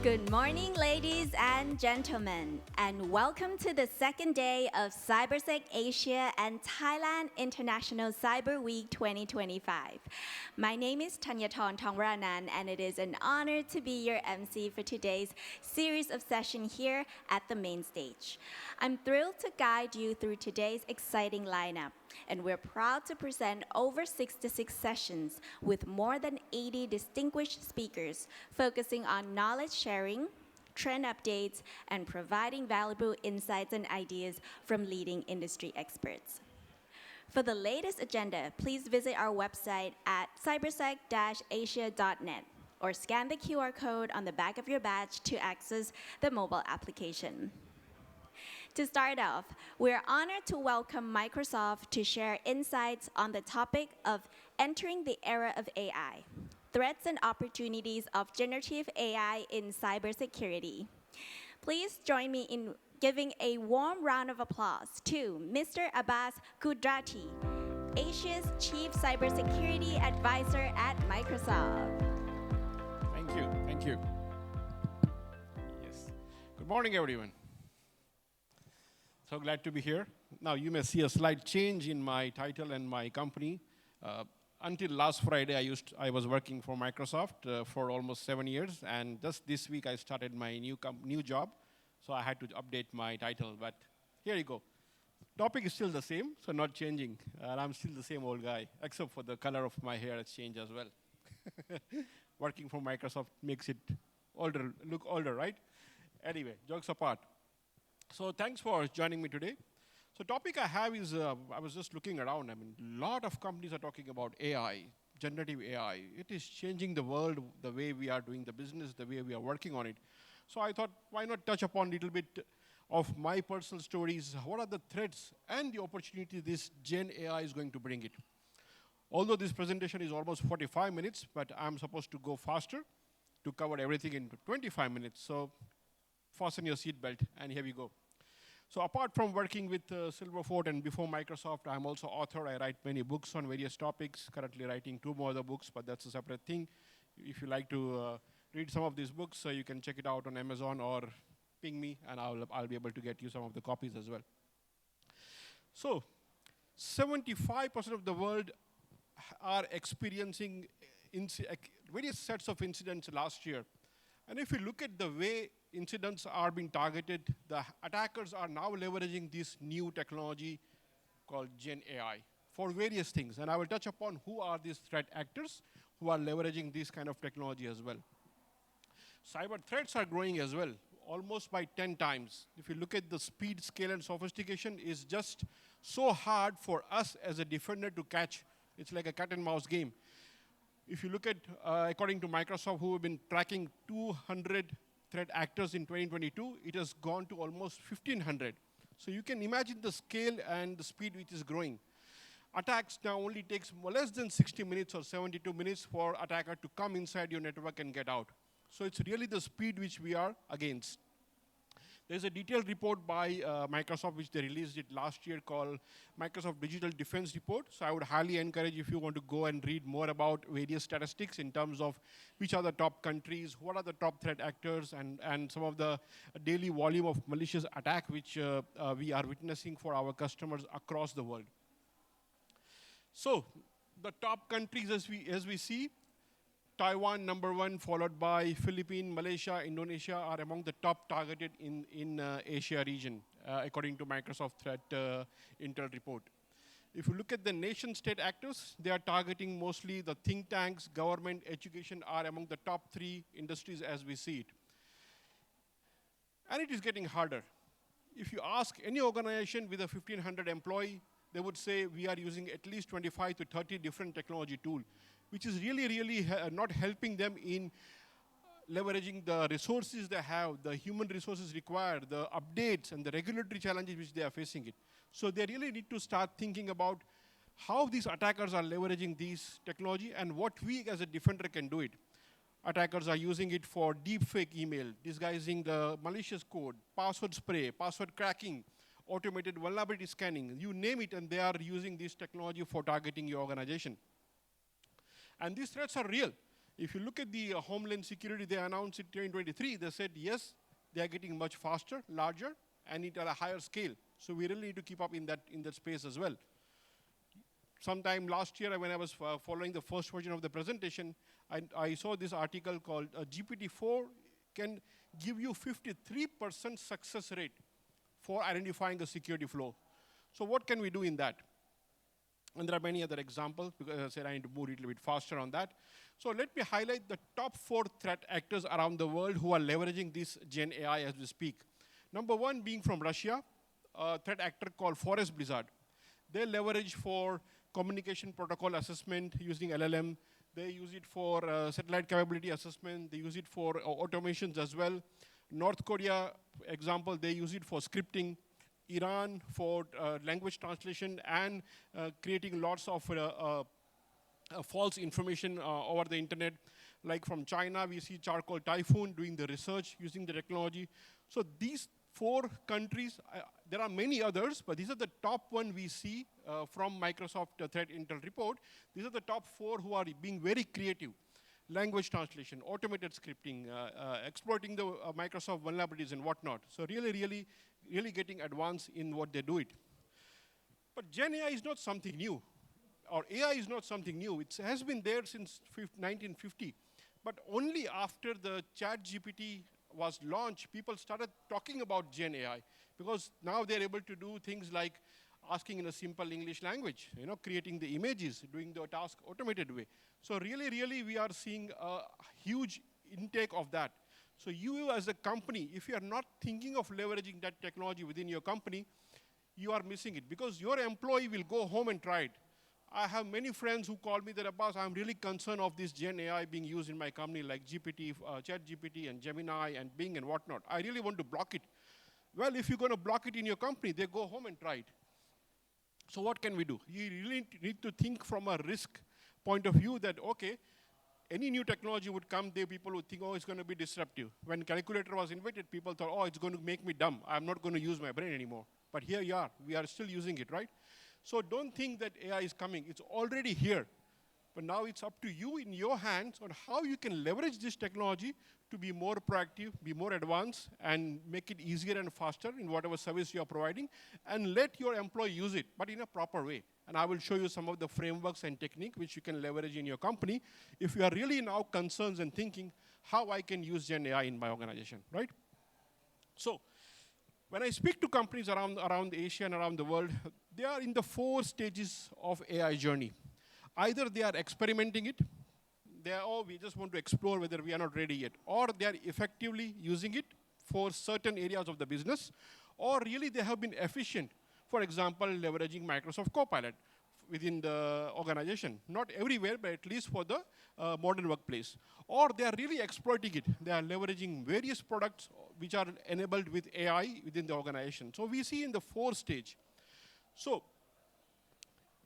Good morning, ladies and gentlemen, and welcome to the second day of Cybersec Asia and Thailand International Cyber Week 2025. My name is Tanyathorn Thongranan, and it is an honor to be your MC for today's series of sessions here at the main stage. I'm thrilled to guide you through today's exciting lineup, and we're proud to present over 66 sessions with more than 80 distinguished speakers focusing on knowledge sharing, trend updates, and providing valuable insights and ideas from leading industry experts. For the latest agenda, please visit our website at cybersec-asia.net or scan the QR code on the back of your badge to access the mobile application. To start off, we're honored to welcome Microsoft to share insights on the topic of entering the era of AI, threats and opportunities of generative AI in cybersecurity. Please join me in giving a warm round of applause to Mr. Abbas Kudrati, Asia's Chief Cybersecurity Advisor at Microsoft. Thank you. Yes. Good morning, everyone. So glad to be here. Now, you may see a slight change in my title and my company. Until last Friday, I was working for Microsoft for almost 7 years, and just this week I started my new job, so I had to update my title. But here you go. Topic is still the same, so not changing. And I'm still the same old guy, except for the color of my hair has changed as well. Working for Microsoft makes it look older, right? Anyway, jokes apart. So thanks for joining me today. So topic I have is, I was just looking around. I mean, a lot of companies are talking about AI, generative AI. It is changing the world, the way we are doing the business, the way we are working on it. So I thought, why not touch upon a little bit of my personal stories? What are the threats and the opportunity this Gen AI is going to bring it? Although this presentation is almost 45 minutes, but I'm supposed to go faster to cover everything in 25 minutes. So fasten your seatbelt, and here we go. So apart from working with Silverfort and before Microsoft, I'm also author. I write many books on various topics, currently writing 2 more other books, but that's a separate thing. If you like to read some of these books, you can check it out on Amazon or ping me, and I'll be able to get you some of the copies as well. So 75% of the world are experiencing various sets of incidents last year. And if you look at the way incidents are being targeted, the attackers are now leveraging this new technology called Gen AI for various things. And I will touch upon who are these threat actors who are leveraging this kind of technology as well. Cyber threats are growing as well, almost by 10 times. If you look at the speed, scale, and sophistication, is just so hard for us as a defender to catch. It's like a cat and mouse game. If you look at, according to Microsoft, who have been tracking 200 threat actors in 2022, it has gone to almost 1,500. So you can imagine the scale and the speed which is growing. Attacks now only takes less than 60 minutes or 72 minutes for attacker to come inside your network and get out. So it's really the speed which we are against. There's a detailed report by Microsoft, which they released it last year, called Microsoft Digital Defense Report. So I would highly encourage, if you want to go and read more about various statistics in terms of which are the top countries, what are the top threat actors, and some of the daily volume of malicious attack which we are witnessing for our customers across the world. So the top countries as we see, Taiwan #1, followed by Philippines, Malaysia, Indonesia are among the top targeted in Asia region, according to Microsoft Threat Intel report. If you look at the nation-state actors, they are targeting mostly the think tanks, government, education are among the top 3 industries as we see it. And it is getting harder. If you ask any organization with a 1,500 employee, they would say we are using at least 25 to 30 different technology tools, which is really not helping them in leveraging the resources they have, the human resources required, the updates and the regulatory challenges which they are facing it. So they really need to start thinking about how these attackers are leveraging this technology and what we as a defender can do it. Attackers are using it for deepfake email, disguising the malicious code, password spray, password cracking, automated vulnerability scanning, you name it, and they are using this technology for targeting your organization. And these threats are real. If you look at the Homeland Security, they announced in 2023, they said, yes, they are getting much faster, larger, and it at a higher scale. So we really need to keep up in that space as well. Sometime last year, when I was following the first version of the presentation, I saw this article called GPT-4 can give you 53% success rate for identifying a security flaw. So what can we do in that? And there are many other examples, because as I said, I need to move a little bit faster on that. So let me highlight the top 4 threat actors around the world who are leveraging this Gen AI as we speak. Number 1 being from Russia, a threat actor called Forest Blizzard. They leverage for communication protocol assessment using LLM. They use it for satellite capability assessment. They use it for automations as well. North Korea, example, they use it for scripting. Iran for language translation and creating lots of false information over the internet. Like from China, we see Charcoal Typhoon doing the research using the technology. So these 4 countries, there are many others, but these are the top 1 we see from Microsoft Threat Intel report. These are the top 4 who are being very creative. Language translation, automated scripting, exploiting the Microsoft vulnerabilities and whatnot. So really getting advanced in what they do it. But Gen AI is not something new, or AI is not something new. It has been there since 1950. But only after the ChatGPT was launched, people started talking about Gen AI, because now they're able to do things like asking in a simple English language, creating the images, doing the task automated way. So really, we are seeing a huge intake of that. So you as a company, if you are not thinking of leveraging that technology within your company, you are missing it, because your employee will go home and try it. I have many friends who call me that, Abbas, I'm really concerned of this Gen AI being used in my company, like GPT, ChatGPT and Gemini and Bing and whatnot. I really want to block it. Well, if you're going to block it in your company, they go home and try it. So what can we do? You really need to think from a risk point of view that, okay, any new technology would come, people would think, oh, it's going to be disruptive. When calculator was invented, people thought, oh, it's going to make me dumb. I'm not going to use my brain anymore. But here you are. We are still using it, right? So don't think that AI is coming. It's already here. But now it's up to you in your hands on how you can leverage this technology to be more proactive, be more advanced, and make it easier and faster in whatever service you are providing, and let your employee use it, but in a proper way. And I will show you some of the frameworks and technique which you can leverage in your company if you are really now concerned and thinking how I can use Gen AI in my organization, right? So when I speak to companies around Asia and around the world, they are in the 4 stages of AI journey. Either they are experimenting it, we just want to explore whether we are not ready yet, or they are effectively using it for certain areas of the business, or really they have been efficient. For example, leveraging Microsoft Copilot within the organization. Not everywhere, but at least for the modern workplace. Or they are really exploiting it. They are leveraging various products which are enabled with AI within the organization. So we see in the 4 stage. So,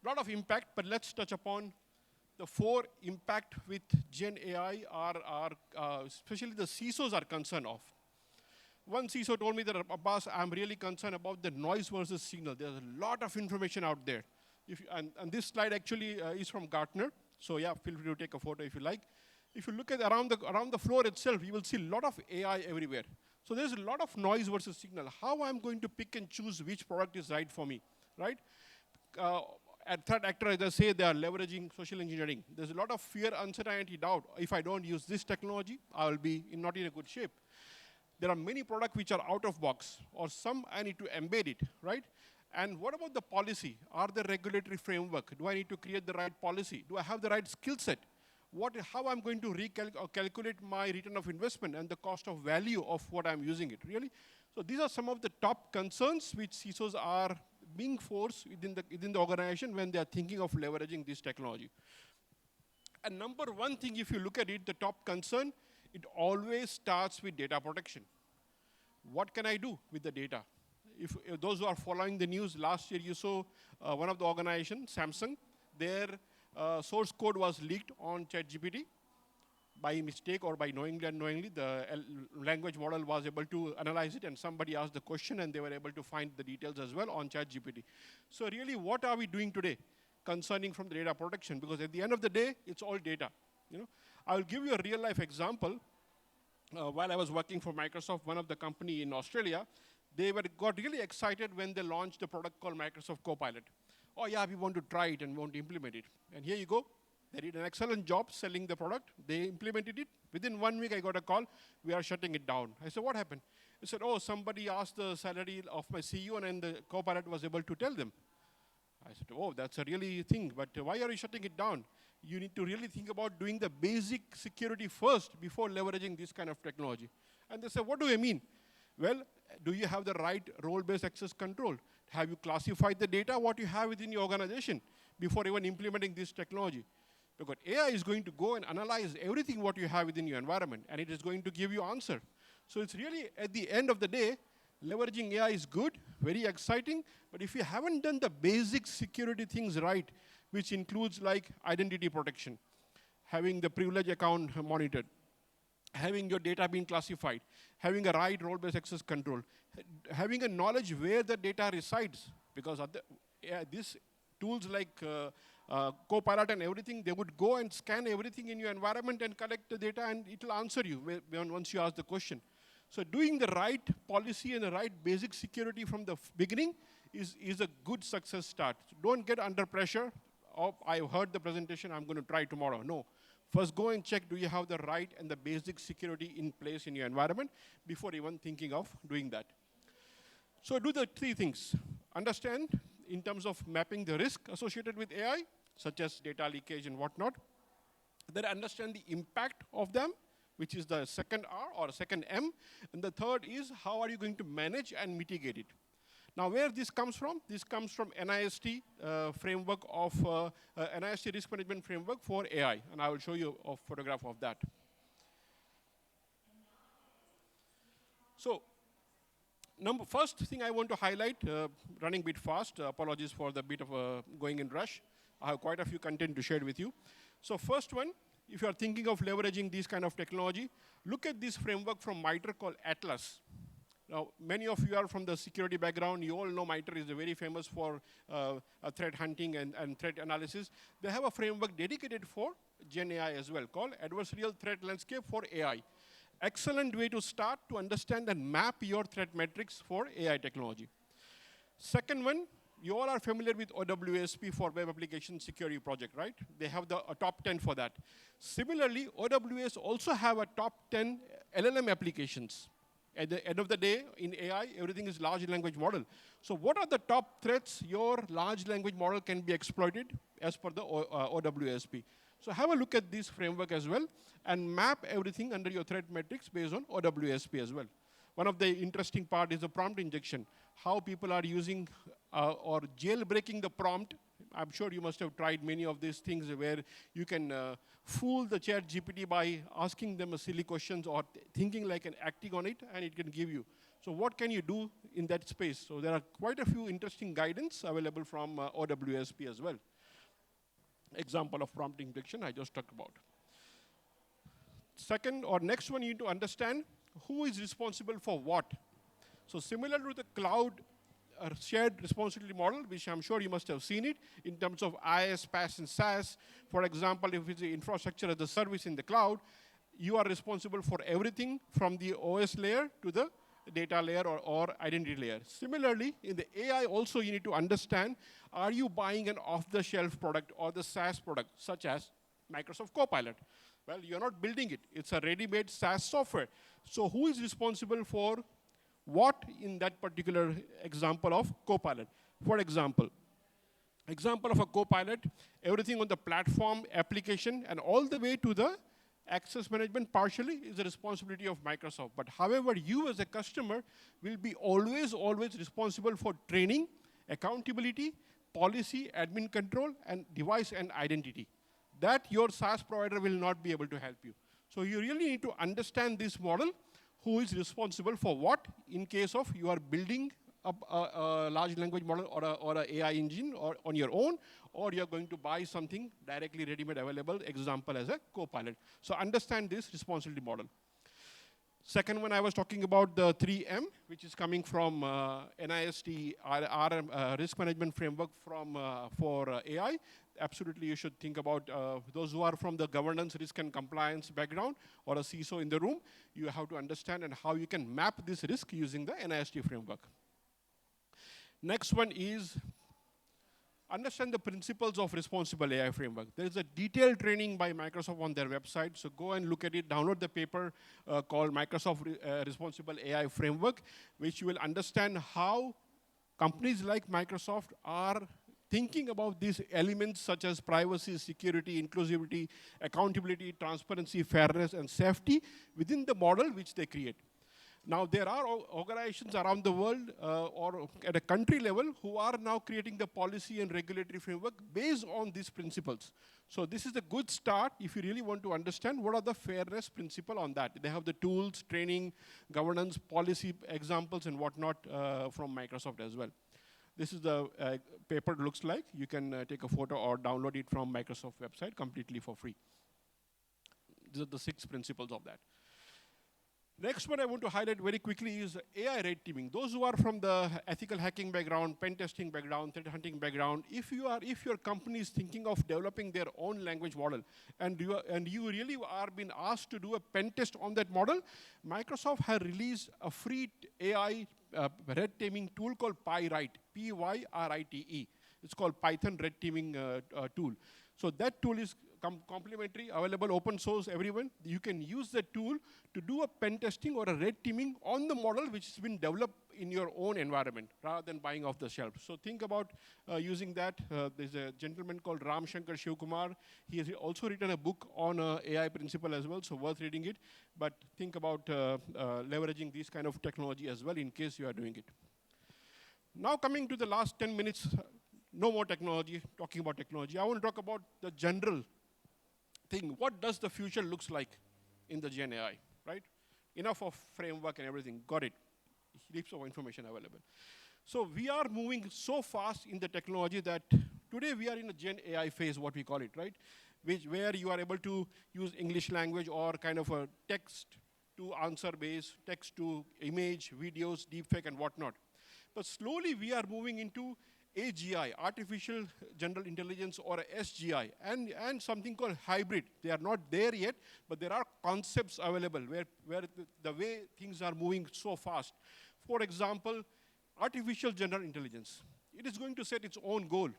a lot of impact, but let's touch upon the 4 impact with Gen AI are especially the CISOs are concerned of. One CISO told me that, Abbas, I'm really concerned about the noise versus signal. There's a lot of information out there. And this slide actually is from Gartner. So yeah, feel free to take a photo if you like. If you look at around the floor itself, you will see a lot of AI everywhere. So there's a lot of noise versus signal. How I'm going to pick and choose which product is right for me, right? At threat actor, as I say, they are leveraging social engineering. There's a lot of fear, uncertainty, doubt. If I don't use this technology, I will be not in a good shape. There are many products which are out of box, or some I need to embed it, right? And what about the policy? Are there regulatory framework? Do I need to create the right policy? Do I have the right skill set? How I'm going to calculate my return of investment and the cost of value of what I'm using it, really? So these are some of the top concerns which CISOs are being forced within the organization when they are thinking of leveraging this technology. And number 1 thing, if you look at it, the top concern, it always starts with data protection. What can I do with the data? If those who are following the news, last year you saw one of the organizations, Samsung, their source code was leaked on ChatGPT. By mistake or by knowingly and unknowingly, the language model was able to analyze it, and somebody asked the question, and they were able to find the details as well on ChatGPT. So really, what are we doing today concerning from the data protection? Because at the end of the day, it's all data. I'll give you a real-life example. While I was working for Microsoft, one of the company in Australia, they got really excited when they launched a product called Microsoft Copilot. Oh yeah, we want to try it and we want to implement it. And here you go. They did an excellent job selling the product. They implemented it. Within 1 week, I got a call. We are shutting it down. I said, what happened? He said, oh, somebody asked the salary of my CEO, and the Copilot was able to tell them. I said, oh, that's a really thing, but why are you shutting it down? You need to really think about doing the basic security first before leveraging this kind of technology. And they said, what do you mean? Well, do you have the right role-based access control? Have you classified the data, what you have within your organization before even implementing this technology? Because AI is going to go and analyze everything what you have within your environment, and it is going to give you answer. So it's really, at the end of the day, leveraging AI is good, very exciting, but if you haven't done the basic security things right, which includes like identity protection, having the privilege account monitored, having your data being classified, having a right role-based access control, having a knowledge where the data resides, because these tools like Copilot and everything, they would go and scan everything in your environment and collect the data, and it will answer you once you ask the question. So doing the right policy and the right basic security from the beginning is a good success start. So don't get under pressure. Oh, I heard the presentation, I'm going to try tomorrow. No. First go and check, do you have the right and the basic security in place in your environment before even thinking of doing that. So do the 3 things. Understand in terms of mapping the risk associated with AI, such as data leakage and whatnot. Then understand the impact of them, which is the second R or second M. And the third is, how are you going to manage and mitigate it? Now, where this comes from? This comes from NIST framework of NIST risk management framework for AI. And I will show you a photograph of that. So, first thing I want to highlight, running a bit fast, apologies for the bit of going in rush. I have quite a few content to share with you. So first one, if you are thinking of leveraging this kind of technology, look at this framework from MITRE called Atlas. Now, many of you are from the security background. You all know MITRE is very famous for threat hunting and threat analysis. They have a framework dedicated for Gen AI as well, called Adversarial Threat Landscape for AI. Excellent way to start to understand and map your threat metrics for AI technology. Second one, you all are familiar with OWASP for Web Application Security Project, right? They have a top 10 for that. Similarly, OWAS also have a top 10 LLM applications. At the end of the day, in AI, everything is large language model. So what are the top threats your large language model can be exploited as per the OWASP? So have a look at this framework as well and map everything under your threat metrics based on OWASP as well. One of the interesting part is the prompt injection, how people are using or jailbreaking the prompt. I'm sure you must have tried many of these things where you can fool the chat GPT by asking them a silly questions or thinking like and acting on it, and it can give you. So what can you do in that space? So there are quite a few interesting guidance available from OWASP as well. Example of prompt injection I just talked about. Second or next one, you need to understand who is responsible for what. So similar to the cloud shared responsibility model, which I'm sure you must have seen it in terms of IaaS, PaaS, and SaaS. For example, if it's the infrastructure as a service in the cloud, you are responsible for everything from the OS layer to the data layer or identity layer. Similarly, in the AI also you need to understand, are you buying an off-the-shelf product or the SaaS product, such as Microsoft Copilot? Well, you're not building it. It's a ready-made SaaS software. So who is responsible for what in that particular example of Copilot? For example of a Copilot, everything on the platform, application, and all the way to the access management partially is the responsibility of Microsoft. But however, you as a customer will be always responsible for training, accountability, policy, admin control, and device and identity. That your SaaS provider will not be able to help you. So you really need to understand this model, who is responsible for what in case of you are building a large language model or an AI engine or on your own, or you're going to buy something directly ready-made available, example as a Copilot. So understand this responsibility model. Second one, I was talking about the 3M, which is coming from NIST RM, risk management framework for AI. absolutely you should think about those who are from the governance, risk, and compliance background, or a CISO in the room. You have to understand and how you can map this risk using the NIST framework. Next one is understand the principles of responsible AI framework. There is a detailed training by Microsoft on their website, so go and look at it, download the paper called Microsoft Responsible AI Framework, which you will understand how companies like Microsoft are thinking about these elements such as privacy, security, inclusivity, accountability, transparency, fairness, and safety within the model which they create. Now, there are organizations around the world or at a country level who are now creating the policy and regulatory framework based on these principles. So this is a good start if you really want to understand what are the fairness principle on that. They have the tools, training, governance, policy examples, and whatnot from Microsoft as well. This is the paper looks like. You can take a photo or download it from Microsoft website completely for free. These are the 6 principles of that. Next one I want to highlight very quickly is AI red teaming. Those who are from the ethical hacking background, pen testing background, threat hunting background, if your company is thinking of developing their own language model, and you really are being asked to do a pen test on that model, Microsoft has released a free AI red teaming tool called Pyrite, P-Y-R-I-T-E. It's called Python red teaming tool. So that tool is complimentary, available, open source, everyone. You can use the tool to do a pen testing or a red teaming on the model which has been developed in your own environment rather than buying off the shelf. So think about using that. There's a gentleman called Ram Shankar Shivkumar. He has also written a book on AI principle as well, so worth reading it. But think about leveraging this kind of technology as well in case you are doing it. Now coming to the last 10 minutes, no more technology, talking about technology. I want to talk about the general thing. What does the future looks like in the Gen AI, right? Enough of framework and everything, got it. Heaps of information available. So we are moving so fast in the technology that today we are in a Gen AI phase, what we call it, right? Where you are able to use English language or kind of a text to answer base, text to image, videos, deepfake and whatnot. But slowly we are moving into AGI, Artificial General Intelligence, or SGI, and something called hybrid. They are not there yet, but there are concepts available where the way things are moving so fast. For example, Artificial General Intelligence. It is going to set its own goal.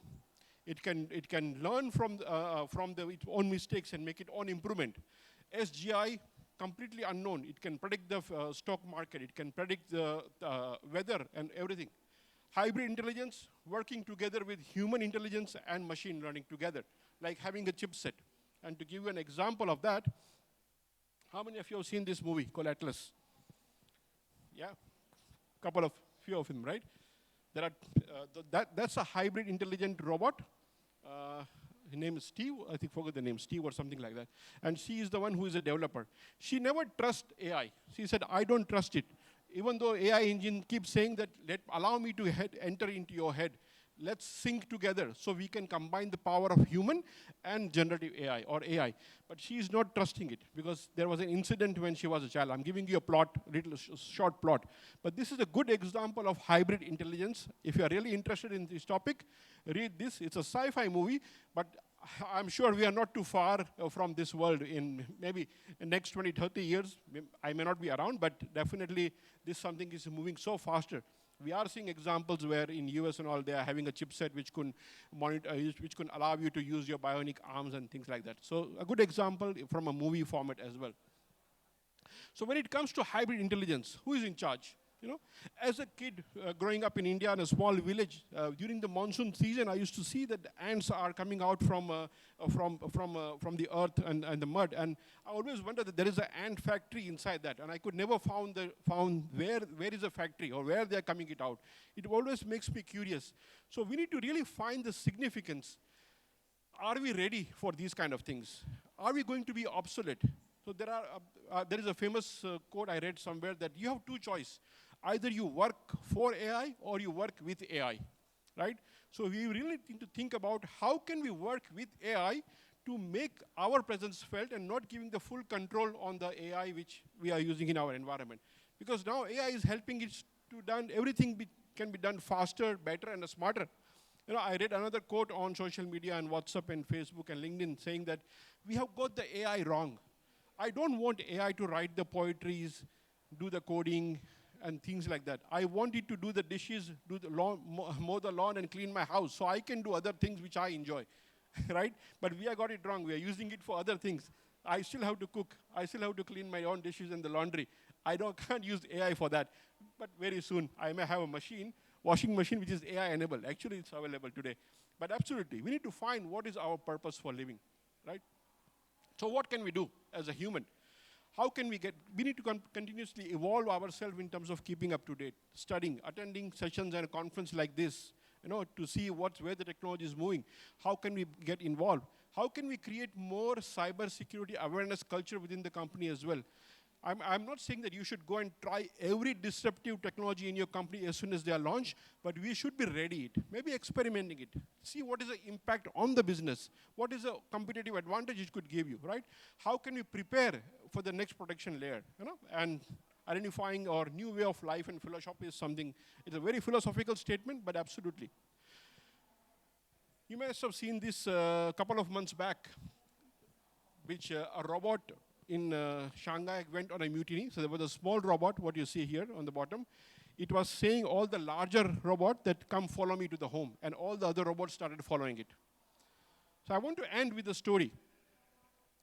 It can learn from its own mistakes and make its own improvement. SGI, completely unknown. It can predict the stock market. It can predict the weather and everything. Hybrid intelligence, working together with human intelligence and machine learning together, like having a chipset. And to give you an example of that, how many of you have seen this movie called Atlas? Yeah, few of them, right? There are that's a hybrid intelligent robot. His name is Steve, I think forgot the name, Steve or something like that. And she is the one who is a developer. She never trusts AI. She said, I don't trust it. Even though AI engine keeps saying that, allow me to enter into your head. Let's sync together so we can combine the power of human and generative AI or AI. But she is not trusting it because there was an incident when she was a child. I'm giving you a plot, little short plot. But this is a good example of hybrid intelligence. If you are really interested in this topic, read this. It's a sci-fi movie, but I'm sure we are not too far from this world in maybe the next 20, 30 years. I may not be around, but definitely this something is moving so faster. We are seeing examples where in US and all, they are having a chipset which can monitor, which can allow you to use your bionic arms and things like that. So a good example from a movie format as well. So when it comes to hybrid intelligence, who is in charge? You know, as a kid growing up in India in a small village, during the monsoon season, I used to see that ants are coming out from the earth and the mud, and I always wondered that there is an ant factory inside that, and I could never found where is the factory or where they are coming it out. It always makes me curious. So we need to really find the significance. Are we ready for these kind of things? Are we going to be obsolete? So there is a famous quote I read somewhere that you have two choices. Either you work for AI or you work with AI, right? So we really need to think about how can we work with AI to make our presence felt and not giving the full control on the AI which we are using in our environment. Because now AI is helping it to done, everything can be done faster, better, and smarter. I read another quote on social media and WhatsApp and Facebook and LinkedIn saying that we have got the AI wrong. I don't want AI to write the poetries, do the coding, and things like that. I want it to do the dishes, do the lawn, mow the lawn, and clean my house, so I can do other things which I enjoy, right? But we have got it wrong. We are using it for other things. I still have to cook. I still have to clean my own dishes and the laundry. Can't use AI for that. But very soon, I may have a washing machine, which is AI enabled. Actually, it's available today. But absolutely, we need to find what is our purpose for living, right? So what can we do as a human? How can we need to continuously evolve ourselves in terms of keeping up to date, studying, attending sessions and a conference like this, to see where the technology is moving. How can we get involved? How can we create more cybersecurity awareness culture within the company as well? I'm not saying that you should go and try every disruptive technology in your company as soon as they are launched, but we should be ready, maybe experimenting it. See what is the impact on the business. What is the competitive advantage it could give you, right? How can we prepare for the next protection layer, And identifying our new way of life and philosophy is something, it's a very philosophical statement, but absolutely. You must have seen this a couple of months back, which a robot in Shanghai went on a mutiny. So there was a small robot, what you see here on the bottom. It was saying all the larger robot that come follow me to the home, and all the other robots started following it. So I want to end with a story.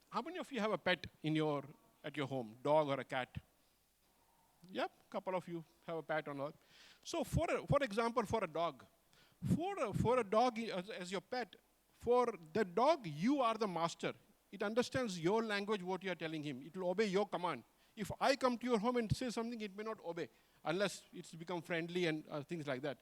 How many of you have a pet at your home, dog or a cat? Yep, a couple of you have a pet or not. So for example, for a dog, for a dog as your pet, for the dog, you are the master. It understands your language, what you are telling him. It will obey your command. If I come to your home and say something, it may not obey, unless it's become friendly and things like that.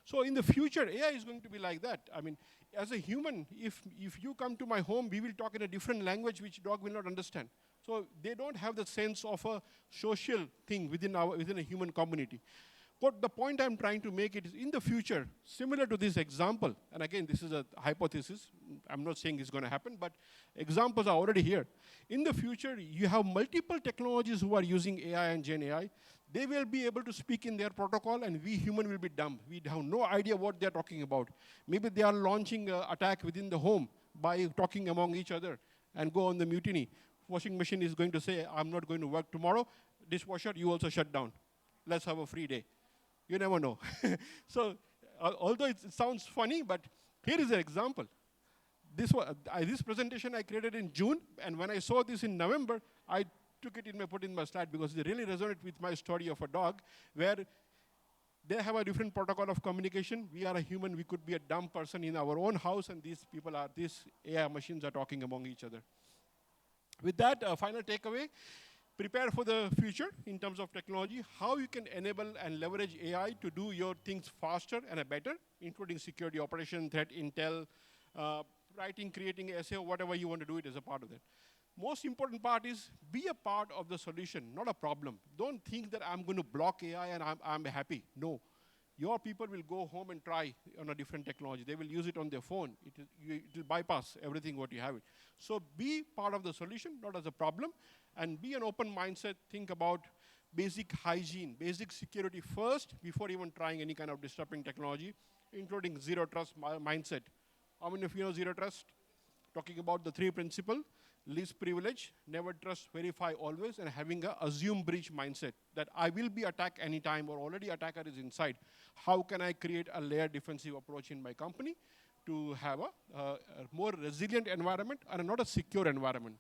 So in the future, AI is going to be like that. I mean, as a human, if you come to my home, we will talk in a different language which dog will not understand. So they don't have the sense of a social thing within a human community. What the point I'm trying to make it is, in the future, similar to this example, and again, this is a hypothesis. I'm not saying it's going to happen, but examples are already here. In the future, you have multiple technologies who are using AI and Gen AI. They will be able to speak in their protocol, and we human will be dumb. We have no idea what they're talking about. Maybe they are launching an attack within the home by talking among each other and go on the mutiny. Washing machine is going to say, I'm not going to work tomorrow. Dishwasher, you also shut down. Let's have a free day. You never know. So, although it sounds funny, but here is an example. This presentation I created in June, and when I saw this in November, I took it put in my slide because it really resonated with my story of a dog, where they have a different protocol of communication. We are a human. We could be a dumb person in our own house, and these AI machines are talking among each other. With that, final takeaway. Prepare for the future in terms of technology, how you can enable and leverage AI to do your things faster and better, including security, operation, threat intel, writing, creating essay, whatever you want to do it as a part of that. Most important part is be a part of the solution, not a problem. Don't think that I'm going to block AI and I'm happy. No. Your people will go home and try on a different technology. They will use it on their phone. It will bypass everything what you have. So be part of the solution, not as a problem. And be an open mindset. Think about basic hygiene, basic security first before even trying any kind of disrupting technology, including zero trust mindset. How many of you know zero trust? Talking about the 3 principles: least privilege, never trust, verify always, and having a assume breach mindset that I will be attacked anytime or already attacker is inside. How can I create a layered defensive approach in my company to have a more resilient environment and not a secure environment?